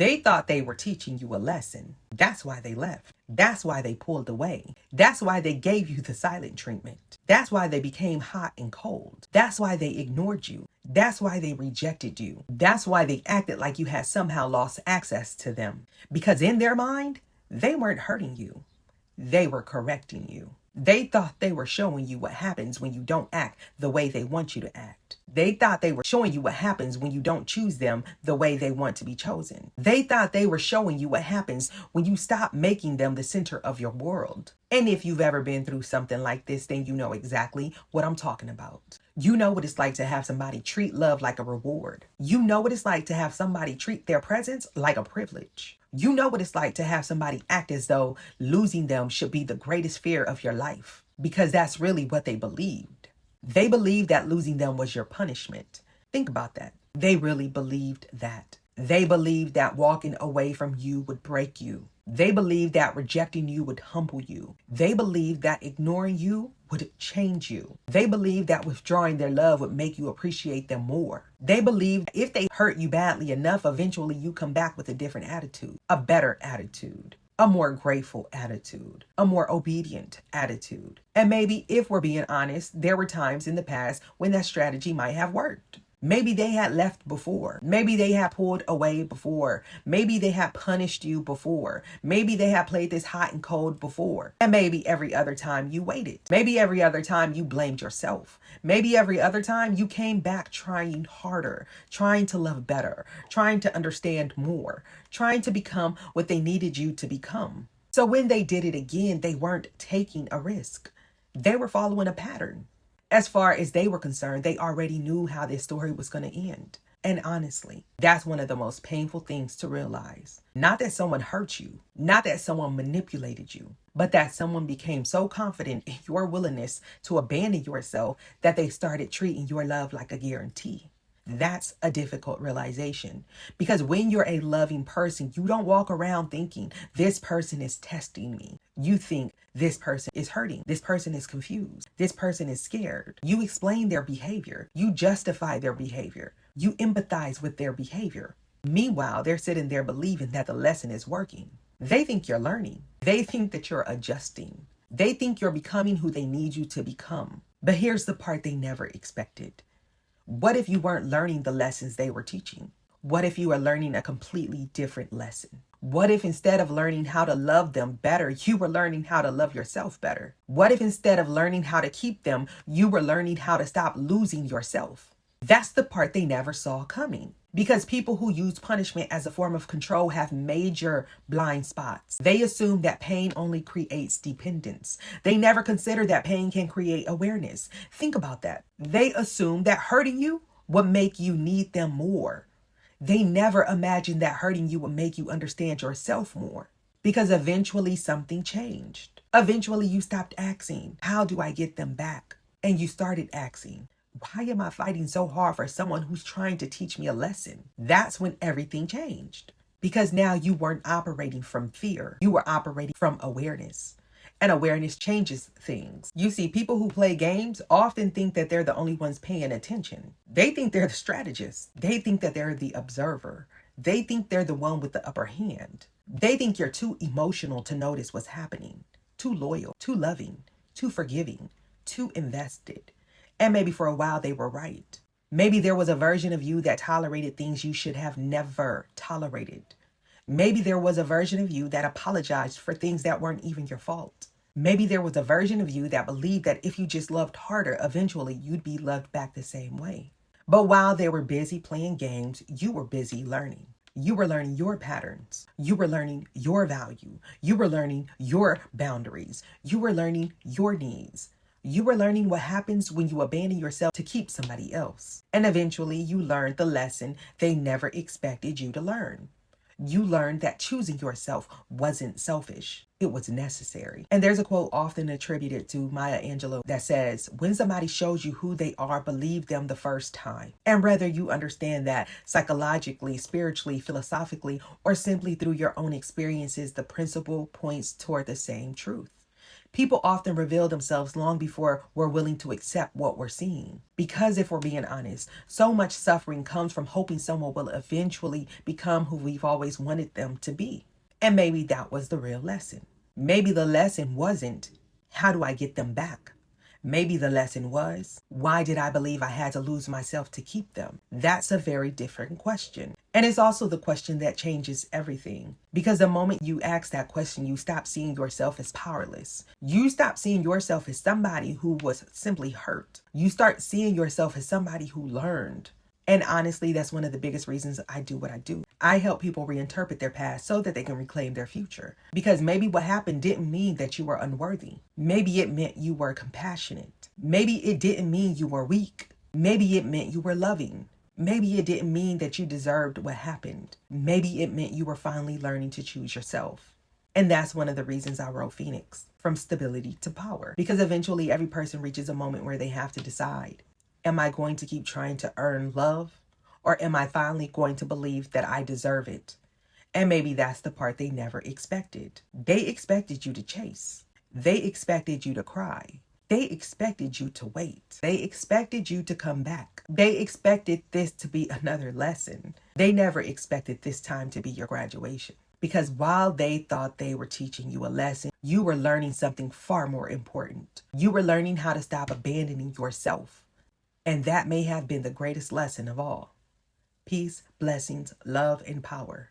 They thought they were teaching you a lesson. That's why they left. That's why they pulled away. That's why they gave you the silent treatment. That's why they became hot and cold. That's why they ignored you. That's why they rejected you. That's why they acted like you had somehow lost access to them. Because in their mind, they weren't hurting you. They were correcting you. They thought they were showing you what happens when you don't act the way they want you to act. They thought they were showing you what happens when you don't choose them the way they want to be chosen. They thought they were showing you what happens when you stop making them the center of your world. And if you've ever been through something like this, then you know exactly what I'm talking about. You know what it's like to have somebody treat love like a reward. You know what it's like to have somebody treat their presence like a privilege. You know what it's like to have somebody act as though losing them should be the greatest fear of your life, because that's really what they believed. They believed that losing them was your punishment. Think about that. They really believed that. They believed that walking away from you would break you. They believed that rejecting you would humble you. They believed that ignoring you would change you. They believed that withdrawing their love would make you appreciate them more. They believed if they hurt you badly enough, eventually you come back with a different attitude, a better attitude, a more grateful attitude, a more obedient attitude. And maybe if we're being honest, there were times in the past when that strategy might have worked. Maybe they had left before. Maybe they had pulled away before. Maybe they had punished you before. Maybe they had played this hot and cold before. And maybe every other time you waited. Maybe every other time you blamed yourself. Maybe every other time you came back trying harder, trying to love better, trying to understand more, trying to become what they needed you to become. So when they did it again, they weren't taking a risk. They were following a pattern. As far as they were concerned, they already knew how this story was going to end. And honestly, that's one of the most painful things to realize. Not that someone hurt you, not that someone manipulated you, but that someone became so confident in your willingness to abandon yourself that they started treating your love like a guarantee. That's a difficult realization, because when you're a loving person, you don't walk around thinking this person is testing me. You think this person is hurting. This person is confused. This person is scared. You explain their behavior. You justify their behavior. You empathize with their behavior. Meanwhile, they're sitting there believing that the lesson is working. They think you're learning. They think that you're adjusting. They think you're becoming who they need you to become. But here's the part they never expected. What if you weren't learning the lessons they were teaching? What if you were learning a completely different lesson? What if instead of learning how to love them better, you were learning how to love yourself better? What if instead of learning how to keep them, you were learning how to stop losing yourself? That's the part they never saw coming. Because people who use punishment as a form of control have major blind spots. They assume that pain only creates dependence. They never consider that pain can create awareness. Think about that. They assume that hurting you would make you need them more. They never imagined that hurting you would make you understand yourself more. Because eventually something changed. Eventually you stopped asking, how do I get them back? And you started asking, why am I fighting so hard for someone who's trying to teach me a lesson? That's when everything changed. Because now you weren't operating from fear. You were operating from awareness. And awareness changes things. You see, people who play games often think that they're the only ones paying attention. They think they're the strategist. They think that they're the observer. They think they're the one with the upper hand. They think you're too emotional to notice what's happening. Too loyal, too loving, too forgiving, too invested. And maybe for a while they were right. Maybe there was a version of you that tolerated things you should have never tolerated. Maybe there was a version of you that apologized for things that weren't even your fault. Maybe there was a version of you that believed that if you just loved harder, eventually you'd be loved back the same way. But while they were busy playing games, you were busy learning. You were learning your patterns. You were learning your value. You were learning your boundaries. You were learning your needs. You were learning what happens when you abandon yourself to keep somebody else. And eventually you learned the lesson they never expected you to learn. You learned that choosing yourself wasn't selfish. It was necessary. And there's a quote often attributed to Maya Angelou that says, when somebody shows you who they are, believe them the first time. And whether you understand that psychologically, spiritually, philosophically, or simply through your own experiences, the principle points toward the same truth. People often reveal themselves long before we're willing to accept what we're seeing. Because if we're being honest, so much suffering comes from hoping someone will eventually become who we've always wanted them to be. And maybe that was the real lesson. Maybe the lesson wasn't, how do I get them back? Maybe the lesson was, why did I believe I had to lose myself to keep them? That's a very different question. And it's also the question that changes everything. Because the moment you ask that question, you stop seeing yourself as powerless. You stop seeing yourself as somebody who was simply hurt. You start seeing yourself as somebody who learned. And honestly, that's one of the biggest reasons I do what I do. I help people reinterpret their past so that they can reclaim their future. Because maybe what happened didn't mean that you were unworthy. Maybe it meant you were compassionate. Maybe it didn't mean you were weak. Maybe it meant you were loving. Maybe it didn't mean that you deserved what happened. Maybe it meant you were finally learning to choose yourself. And that's one of the reasons I wrote Phoenix, From Stability to Power. Because eventually every person reaches a moment where they have to decide. Am I going to keep trying to earn love? Or am I finally going to believe that I deserve it? And maybe that's the part they never expected. They expected you to chase. They expected you to cry. They expected you to wait. They expected you to come back. They expected this to be another lesson. They never expected this time to be your graduation. Because while they thought they were teaching you a lesson, you were learning something far more important. You were learning how to stop abandoning yourself. And that may have been the greatest lesson of all. Peace, blessings, love, and power.